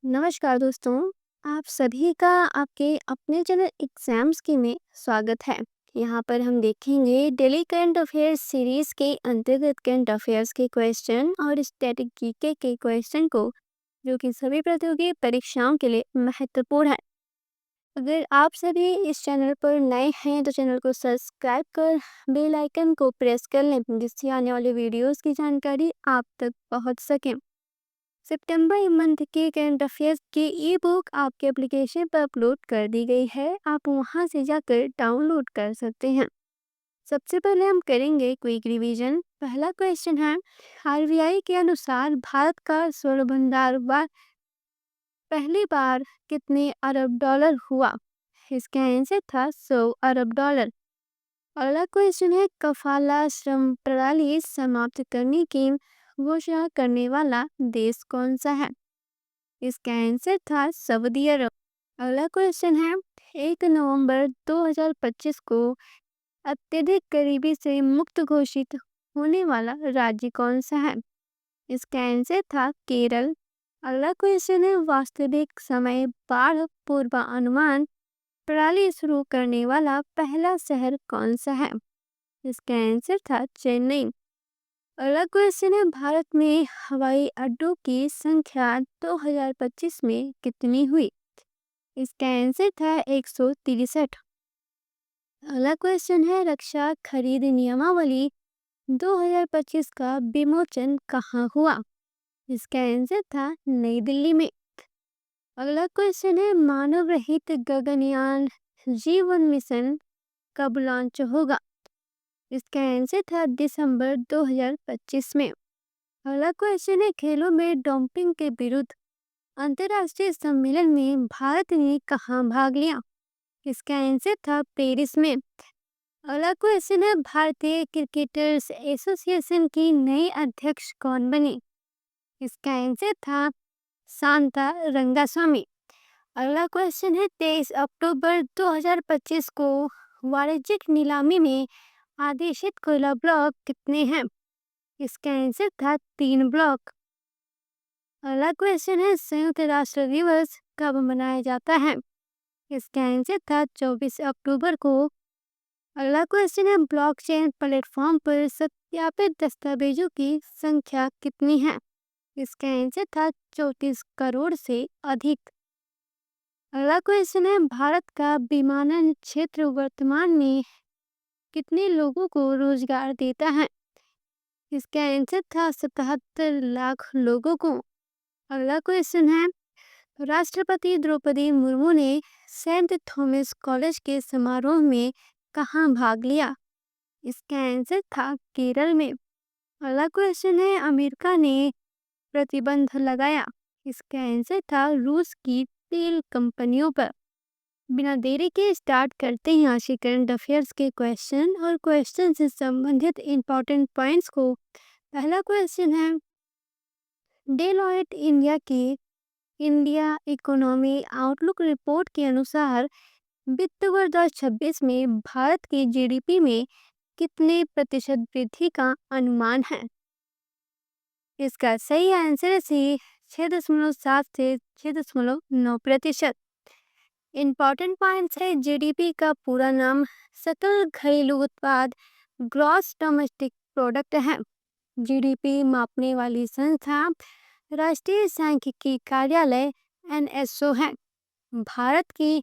नमस्कार दोस्तों। आप सभी का आपके अपने चैनल एग्जाम्स की में स्वागत है। यहाँ पर हम देखेंगे डेली करंट अफेयर्स सीरीज के अंतर्गत करंट अफेयर्स के क्वेश्चन और स्टैटिक जीके के क्वेश्चन को, जो कि सभी प्रतियोगी परीक्षाओं के लिए महत्वपूर्ण है। अगर आप सभी इस चैनल पर नए हैं तो चैनल को सब्सक्राइब कर बेल आइकन को प्रेस कर लें, जिससे आने वाले वीडियोस की जानकारी आप तक पहुँच सके। सितंबर मंथ के करंट अफेयर्स की ई बुक आपके एप्लीकेशन पर अपलोड कर दी गई है। आप वहां से जाकर डाउनलोड कर सकते हैं। सबसे पहले हम करेंगे क्विक रिवीजन। पहला क्वेश्चन है, आरबीआई के अनुसार भारत का स्वर्ण भंडार पहली बार कितने अरब डॉलर हुआ? इसका आंसर था 100 अरब डॉलर। अगला क्वेश्चन है, कफाला श्रम प्रणाली समाप्त करने की घोषणा करने वाला देश कौन सा है? इसका आंसर था सऊदी अरब। अगला क्वेश्चन है, 1 नवंबर 2025 को अत्यधिक करीबी से मुक्त घोषित होने वाला राज्य कौन सा है? इसका आंसर था केरल। अगला क्वेश्चन है, वास्तविक समय बाढ़ पूर्वानुमान प्रणाली शुरू करने वाला पहला शहर कौन सा है? इसका आंसर था चेन्नई। अगला क्वेश्चन है, भारत में हवाई अड्डों की संख्या 2025 में कितनी हुई? इसका आंसर था 163। अगला क्वेश्चन है, रक्षा खरीद नियमावली 2025 का विमोचन कहाँ हुआ? इसका आंसर था नई दिल्ली में। अगला क्वेश्चन है, मानव रहित गगनयान जीवन मिशन कब लॉन्च होगा? इसका आंसर था दिसंबर 2025 में। अगला क्वेश्चन है, खेलों में डोपिंग के विरुद्ध अंतर्राष्ट्रीय सम्मेलन में भारत ने कहाँ भाग लिया? इसका आंसर था पेरिस में। अगला क्वेश्चन है, भारतीय क्रिकेटर्स एसोसिएशन की नई अध्यक्ष कौन बनी? इसका आंसर था शांता रंगास्वामी। अगला क्वेश्चन है, 23 अक्टूबर 2025 को वाणिज्यिक नीलामी में आदेशित कोयला ब्लॉक कितने हैं? इसका आंसर था 3 ब्लॉक। अगला क्वेश्चन है, संयुक्त राष्ट्र दिवस कब मनाया जाता है? इसका आंसर था 24 अक्टूबर को। अगला क्वेश्चन है, ब्लॉकचेन प्लेटफॉर्म पर सत्यापित दस्तावेजों की संख्या कितनी है? इसका आंसर था 34 करोड़ से अधिक। अगला क्वेश्चन है, भारत का विमानन क्षेत्र वर्तमान में कितने लोगों को रोजगार देता है? इसका आंसर था 77 लाख लोगों को। अगला क्वेश्चन है, राष्ट्रपति द्रौपदी मुर्मू ने सेंट थॉमस कॉलेज के समारोह में कहाँ भाग लिया? इसका आंसर था केरल में। अगला क्वेश्चन है, अमेरिका ने प्रतिबंध लगाया। इसका आंसर था रूस की तेल कंपनियों पर। बिना देरी के स्टार्ट करते हैं आज के करंट अफेयर्स के क्वेश्चन और क्वेश्चन से संबंधित इंपॉर्टेंट पॉइंट्स को। पहला क्वेश्चन है, डेलॉयट इंडिया की इंडिया इकोनॉमी आउटलुक रिपोर्ट के अनुसार वित्त वर्ष 2026 में भारत की जीडीपी में कितने प्रतिशत वृद्धि का अनुमान है? इसका सही आंसर है 6.7 से 6.9%। इंपॉर्टेंट पॉइंट्स है, जीडीपी का पूरा नाम सकल घरेलू उत्पाद ग्रॉस डोमेस्टिक प्रोडक्ट है। जीडीपी मापने वाली संस्था राष्ट्रीय सांख्यिकी कार्यालय एनएसओ है। भारत की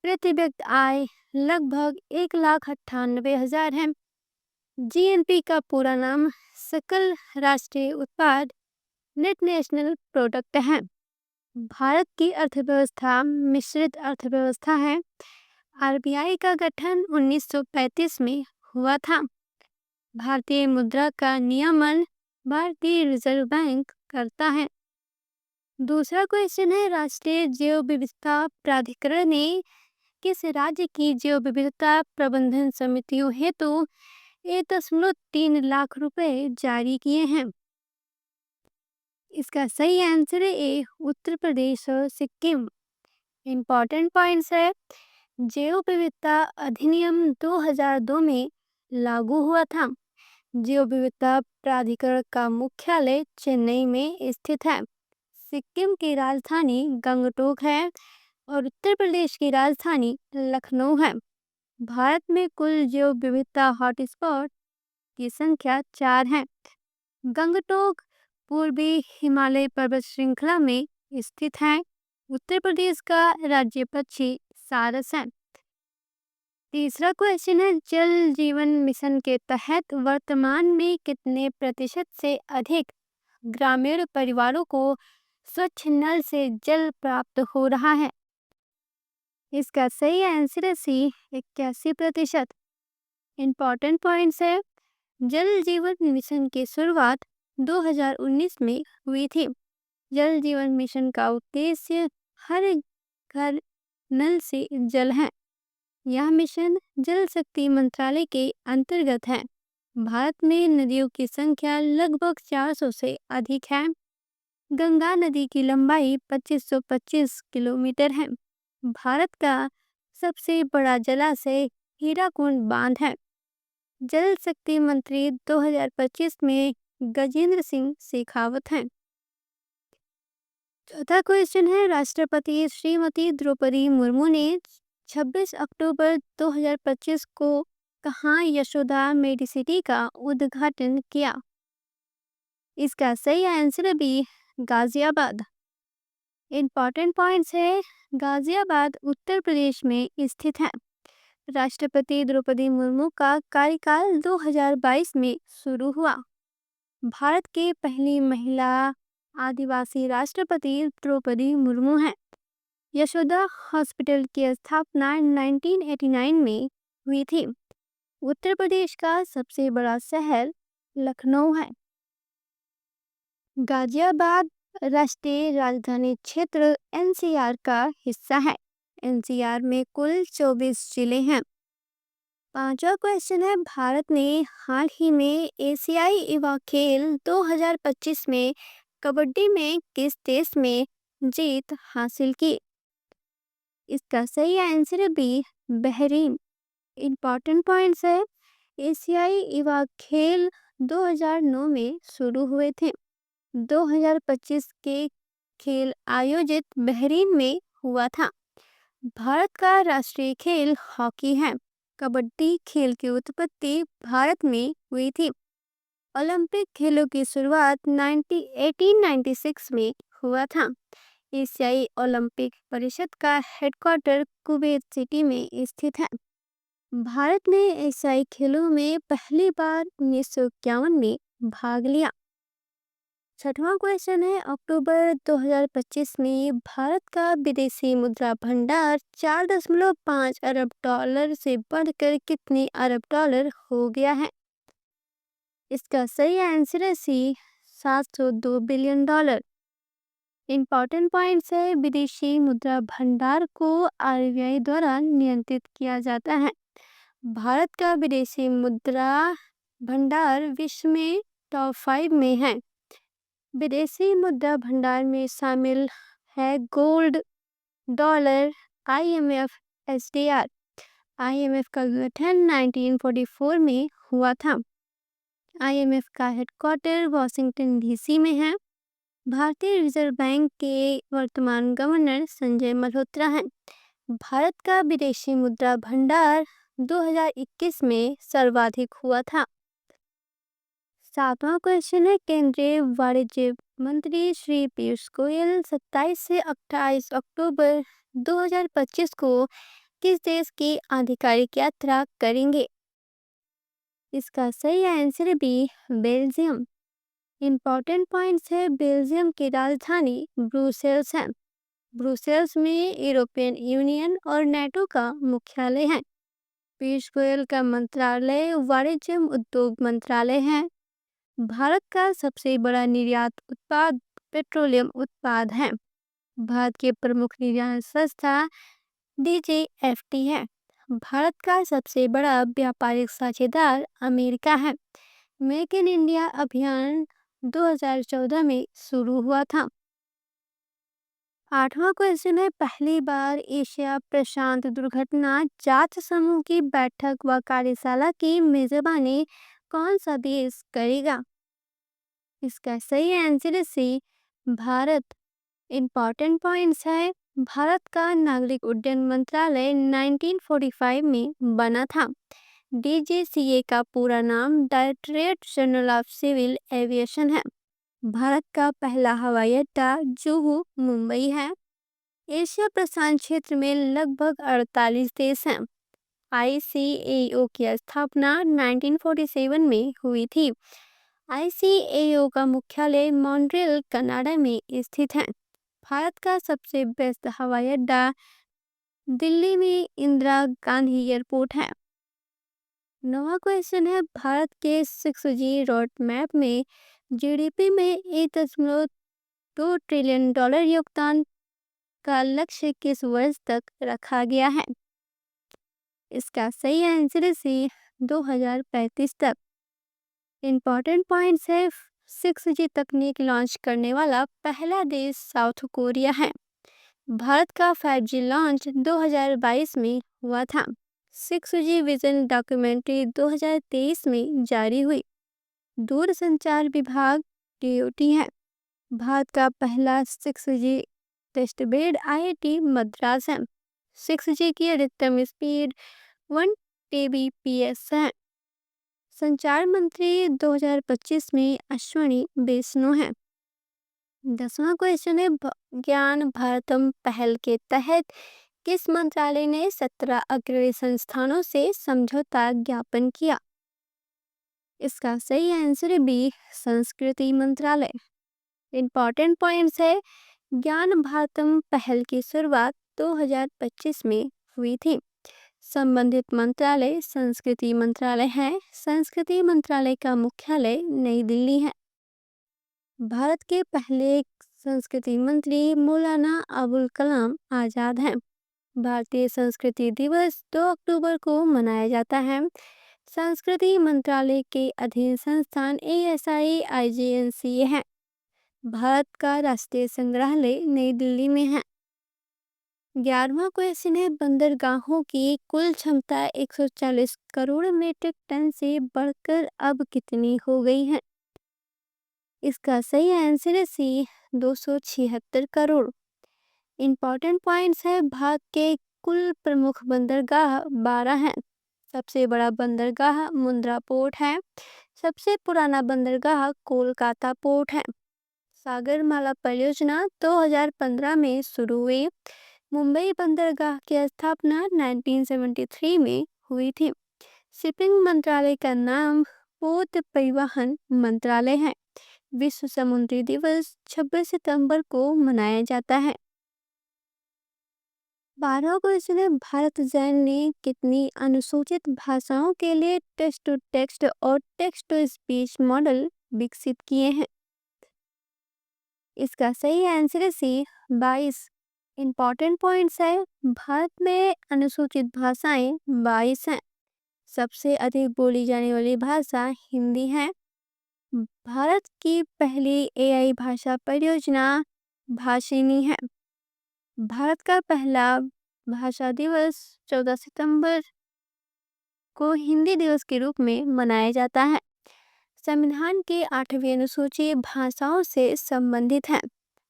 प्रति व्यक्ति आय लगभग 1,98,000 है। जीएनपी का पूरा नाम सकल राष्ट्रीय उत्पाद नेट नेशनल प्रोडक्ट है। भारत की अर्थव्यवस्था मिश्रित अर्थव्यवस्था है। आरबीआई का गठन 1935 में हुआ था। भारतीय मुद्रा का नियमन भारतीय रिजर्व बैंक करता है। दूसरा क्वेश्चन है, राष्ट्रीय जैव विविधता प्राधिकरण ने किस राज्य की जैव विविधता प्रबंधन समितियों हेतु 1.3 लाख रुपए जारी किए हैं? इसका सही आंसर है ए, उत्तर प्रदेश और सिक्किम। इंपॉर्टेंट पॉइंट्स है, जैव विविधता अधिनियम 2002 में लागू हुआ था। जैव विविधता प्राधिकरण का मुख्यालय चेन्नई में स्थित है। सिक्किम की राजधानी गंगटोक है और उत्तर प्रदेश की राजधानी लखनऊ है। भारत में कुल जैव विविधता हॉटस्पॉट की संख्या 4 है। गंगटोक पूर्वी हिमालय पर्वत श्रृंखला में स्थित है। उत्तर प्रदेश का राज्य पक्षी सारस है। तीसरा क्वेश्चन है, जल जीवन मिशन के तहत वर्तमान में कितने प्रतिशत से अधिक ग्रामीण परिवारों को स्वच्छ नल से जल प्राप्त हो रहा है? इसका सही आंसर है सी, 81%। इम्पॉर्टेंट पॉइंट्स है, जल जीवन मिशन की शुरुआत 2019 में हुई थी। जल जीवन मिशन का उद्देश्य हर घर नल से जल है। यह मिशन जल शक्ति मंत्रालय के अंतर्गत है। भारत में नदियों की संख्या लगभग 400 से अधिक है। गंगा नदी की लंबाई 2525 किलोमीटर है। भारत का सबसे बड़ा जलाशय हीराकुंड बांध है। जल शक्ति मंत्री 2025 में गजेंद्र सिंह शेखावत हैं। चौथा क्वेश्चन है, राष्ट्रपति श्रीमती द्रौपदी मुर्मू ने 26 अक्टूबर 2025 को कहाँ यशोदा मेडिसिटी का उद्घाटन किया? इसका सही answer B, Ghaziabad. Important points है, गाजियाबाद उत्तर प्रदेश में स्थित है। राष्ट्रपति द्रौपदी मुर्मू का कार्यकाल 2022 में शुरू हुआ। भारत की पहली महिला आदिवासी राष्ट्रपति द्रौपदी मुर्मू हैं। यशोदा हॉस्पिटल की स्थापना 1989 में हुई थी। उत्तर प्रदेश का सबसे बड़ा शहर लखनऊ है। गाजियाबाद राष्ट्रीय राजधानी क्षेत्र एनसीआर का हिस्सा है। एनसीआर में कुल 24 जिले हैं। पांचवा क्वेश्चन है, भारत ने हाल ही में एशियाई युवा खेल 2025 में कबड्डी में किस देश में जीत हासिल की? इसका सही आंसर है बी, बहरीन। इम्पॉर्टेंट पॉइंट्स है, एशियाई युवा खेल 2009 में शुरू हुए थे। 2025 के खेल आयोजित बहरीन में हुआ था। भारत का राष्ट्रीय खेल हॉकी है। कबड्डी खेल की उत्पत्ति भारत में हुई थी। ओलंपिक खेलों की शुरुआत 1896 में हुआ था। एशियाई ओलंपिक परिषद का हेडक्वार्टर कुवैत सिटी में स्थित है। भारत ने एशियाई खेलों में पहली बार 1951 में भाग लिया। छठवां क्वेश्चन है, अक्टूबर 2025 में भारत का विदेशी मुद्रा भंडार 4.5 अरब डॉलर से बढ़कर कितने अरब डॉलर हो गया है? इसका सही आंसर है सी, 702 बिलियन डॉलर। इम्पॉर्टेंट पॉइंट्स है, विदेशी मुद्रा भंडार को आरबीआई द्वारा नियंत्रित किया जाता है। भारत का विदेशी मुद्रा भंडार विश्व में टॉप 5 में है। विदेशी मुद्रा भंडार में शामिल है gold, dollar, IMF, SDR. IMF का गठन 1944 में हुआ था। आईएमएफ का हेडक्वार्टर वॉशिंगटन डीसी में है। भारतीय रिजर्व बैंक के वर्तमान गवर्नर संजय मल्होत्रा हैं। भारत का विदेशी मुद्रा भंडार 2021 में सर्वाधिक हुआ था। सातवां क्वेश्चन है, केंद्रीय वाणिज्य मंत्री श्री पीयूष गोयल 27 से 28 अक्टूबर 2025 को किस देश की आधिकारिक यात्रा करेंगे? इसका सही आंसर है बी, बेल्जियम। इम्पॉर्टेंट पॉइंट्स है, बेल्जियम की राजधानी ब्रुसेल्स है। ब्रुसेल्स में यूरोपियन यूनियन और नाटो का मुख्यालय है। पीयूष गोयल का मंत्रालय वाणिज्य उद्योग मंत्रालय है। भारत का सबसे बड़ा निर्यात उत्पाद पेट्रोलियम उत्पाद है। भारत की प्रमुख निर्यात संस्था डीजीएफटी है। भारत का सबसे बड़ा व्यापारिक साझेदार अमेरिका है। मेक इन इंडिया अभियान 2014 में शुरू हुआ था। आठवां क्वेश्चन है, पहली बार एशिया प्रशांत दुर्घटना जांच समूह की बैठक व कार्यशाला की मेजबानी कौन सा देश करेगा? इसका सही आंसर है सी, भारत। इम्पॉर्टेंट पॉइंट्स है। भारत का नागरिक उड्डयन मंत्रालय 1945 में बना था। डीजीसीए का पूरा नाम directorate general of civil aviation है। भारत का पहला हवाई अड्डा जुहू मुंबई है। एशिया प्रशांत क्षेत्र में लगभग 48 देश हैं। आईसीएओ की स्थापना 1947 में हुई थी। आईसीएओ का मुख्यालय मॉन्ट्रियल कनाडा में स्थित है। भारत का सबसे बेस्ट हवाई अड्डा दिल्ली में इंदिरा गांधी एयरपोर्ट है। नवा क्वेश्चन है, भारत के 6G रोड मैप में जीडीपी में 1.2 ट्रिलियन डॉलर योगदान का लक्ष्य किस वर्ष तक रखा गया है? इसका सही आंसर है 2035 तक। इम्पॉर्टेंट पॉइंट्स है, 6G तकनीक लॉन्च करने वाला पहला देश साउथ कोरिया है। भारत का 5G लॉन्च 2022 में हुआ था। 6G विजन डॉक्यूमेंट्री 2023 में जारी हुई। दूरसंचार विभाग डीओटी है। भारत का पहला 6G test bed IIT Madras है। 6G की अधिकतम स्पीड 1 kbps है। संचार मंत्री 2025 में अश्विनी वैष्णव है। 10वां क्वेश्चन है, ज्ञान भारतम पहल के तहत किस मंत्रालय ने 17 अग्रणी संस्थानों से समझौता ज्ञापन किया? इसका सही आंसर है बी, संस्कृति मंत्रालय। इम्पॉर्टेंट पॉइंट्स है, ज्ञान भारतम पहल की शुरुआत 2025 में हुई थी। संबंधित मंत्रालय संस्कृति मंत्रालय है। संस्कृति मंत्रालय का मुख्यालय नई दिल्ली है। भारत के पहले संस्कृति मंत्री मौलाना अबुल कलाम आजाद हैं। भारतीय संस्कृति दिवस 2 अक्टूबर को मनाया जाता है। संस्कृति मंत्रालय के अधीन संस्थान ASI IGNCA है। भारत का राष्ट्रीय संग्रहालय नई दिल्ली में है। 11वां क्वेश्चन है, बंदरगाहों की कुल क्षमता 140 करोड़ मीट्रिक टन से बढ़कर अब कितनी हो गई है? इसका सही आंसर है सी, 276 करोड़। इम्पॉर्टेंट पॉइंट्स है, भारत के कुल प्रमुख बंदरगाह 12 हैं। सबसे बड़ा बंदरगाह मुंद्रा पोर्ट है। सबसे पुराना बंदरगाह कोलकाता पोर्ट है। सागरमाला परियोजना 2015 में शुरू हुई। मुंबई बंदरगाह की स्थापना 1973 में हुई थी। शिपिंग मंत्रालय का नाम पोत परिवहन मंत्रालय है। विश्व समुद्री दिवस 26 सितंबर को मनाया जाता है। 12वां क्वेश्चन है, भारत जैन ने कितनी अनुसूचित भाषाओं के लिए टेक्स्ट टू टेक्स्ट और टेक्स्ट टू स्पीच मॉडल विकसित किए हैं? इसका सही आंसर है सी, 22। इम्पॉर्टेंट पॉइंट्स है, भारत में अनुसूचित भाषाएं 22 हैं। सबसे अधिक बोली जाने वाली भाषा हिंदी है। भारत की पहली AI भाषा परियोजना भाषिनी है। भारत का पहला भाषा दिवस 14 सितंबर को हिंदी दिवस के रूप में मनाया जाता है। संविधान की 8वीं अनुसूची भाषाओं से संबंधित है।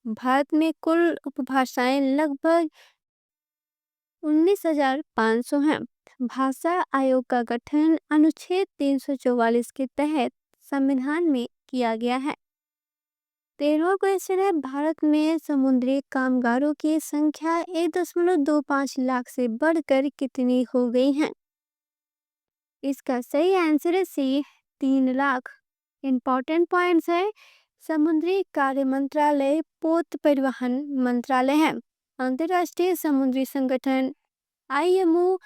भारत में कुल उपभाषाएं लगभग 19,500 हैं। भाषा आयोग का गठन अनुच्छेद 344 के तहत संविधान में किया गया है। 13वां क्वेश्चन है, भारत में समुद्री कामगारों की संख्या 1.25 लाख से बढ़कर कितनी हो गई है? इसका सही आंसर है सी, 3 लाख। इम्पॉर्टेंट पॉइंट्स है, समुद्री कार्य मंत्रालय पोत परिवहन मंत्रालय है। अंतर्राष्ट्रीय समुद्री संगठन IMO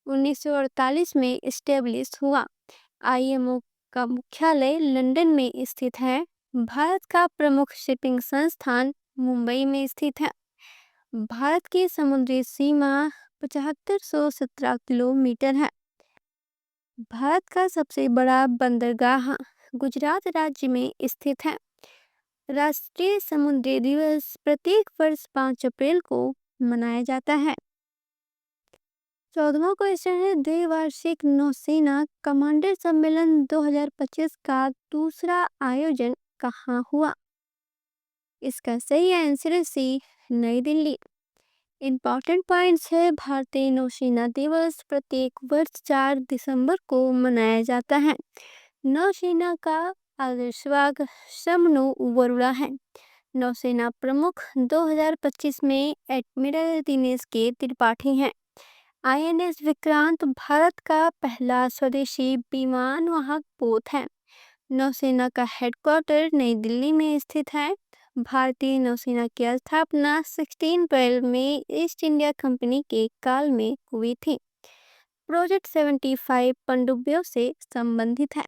1948 में स्टेब्लिश हुआ। IMO का मुख्यालय लंदन में स्थित है। भारत का प्रमुख शिपिंग संस्थान मुंबई में स्थित है। भारत की समुद्री सीमा 7517 किलोमीटर है। भारत का सबसे बड़ा बंदरगाह गुजरात राज्य में स्थित है। राष्ट्रीय समुद्री दिवस प्रत्येक वर्ष 5 अप्रैल को मनाया जाता है। 14वां क्वेश्चन है, द्विवार्षिक नौसेना कमांडर सम्मेलन 2025 का दूसरा आयोजन कहाँ हुआ? इसका सही आंसर है सी, नई दिल्ली। इम्पॉर्टेंट पॉइंट्स है, भारतीय नौसेना दिवस प्रत्येक वर्ष 4 दिसंबर को मनाया जाता है। नौसेना का आदर्शवाग शमनो वरुणा है। नौसेना प्रमुख 2025 में एडमिरल दिनेश के त्रिपाठी हैं। आईएनएस विक्रांत भारत का पहला स्वदेशी विमान वाहक पोत है। नौसेना का हेडक्वार्टर नई दिल्ली में स्थित है। भारतीय नौसेना की स्थापना 16 अप्रैल में ईस्ट इंडिया कंपनी के काल में हुई थी। प्रोजेक्ट 75 पनडुब्बियों से संबंधित है।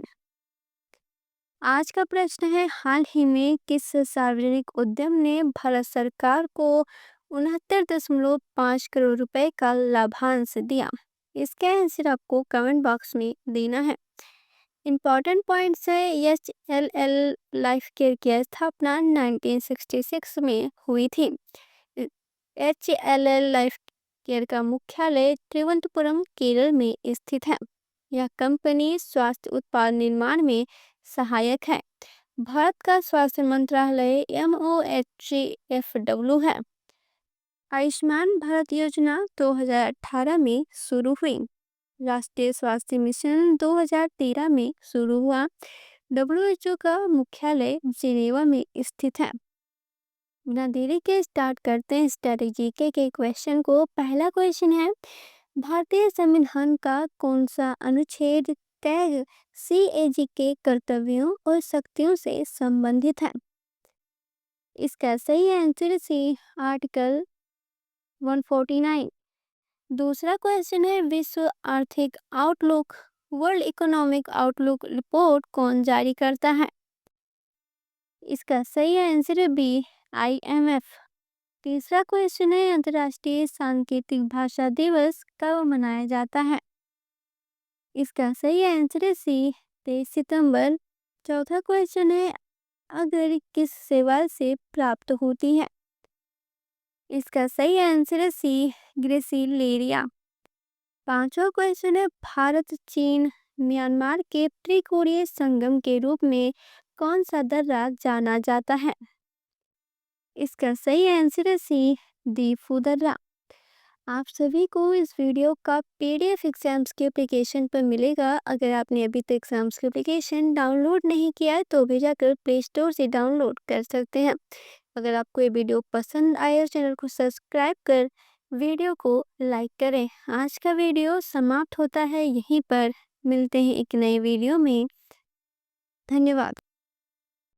आज का प्रश्न है, हाल ही में किस सार्वजनिक उद्यम ने भारत सरकार को 69.5 करोड़ रुपए का लाभांश दिया? इसका आंसर आपको कमेंट बॉक्स में देना है। इम्पॉर्टेंट पॉइंट्स है, एचएलएल लाइफ केयर की स्थापना 1966 में हुई थी। एचएलएल लाइफ केयर का मुख्यालय त्रिवंतपुरम केरल में स्थित है। यह कंपनी स्वास्थ्य उत्पाद निर्माण में सहायक है। भारत का स्वास्थ्य मंत्रालय MOHFW है। आयुष्मान भारत योजना 2018 में शुरू हुई। राष्ट्रीय स्वास्थ्य मिशन 2013 में शुरू हुआ। WHO का मुख्यालय जिनेवा में स्थित है। बिना देरी के स्टार्ट करते हैं स्ट्रेटेजी के क्वेश्चन को। पहला क्वेश्चन है, भारतीय संविधान का कौन सा अनुच्छेद टैग CAG के कर्तव्यों और शक्तियों से संबंधित है? इसका सही आंसर सी, आर्टिकल 149। दूसरा क्वेश्चन है, विश्व आर्थिक outlook world economic outlook report कौन जारी करता है? इसका सही आंसर है बी, IMF। तीसरा क्वेश्चन है, अंतर्राष्ट्रीय सांकेतिक भाषा दिवस कब मनाया जाता है? इसका सही आंसर है सी, 23 सितंबर। चौथा क्वेश्चन है, अगर किस सेवा से प्राप्त होती है? इसका सही आंसर है सी, ग्रेसिलेरिया। पांचवा क्वेश्चन है, भारत चीन म्यांमार के त्रिकोणीय संगम के रूप में कौन सा दर्रा जाना जाता है? इसका सही आंसर है सी, दीफू दर्रा। आप सभी को इस वीडियो का PDF एग्जाम्स के एप्लीकेशन पर मिलेगा। अगर आपने अभी तक एग्जाम्स के एप्लीकेशन डाउनलोड नहीं किया है तो भी जाकर प्ले स्टोर से डाउनलोड कर सकते हैं। अगर आपको ये वीडियो पसंद आए तो चैनल को सब्सक्राइब कर वीडियो को लाइक करें। आज का वीडियो समाप्त होता है यहीं पर। मिलते हैं एक नए वीडियो में। धन्यवाद।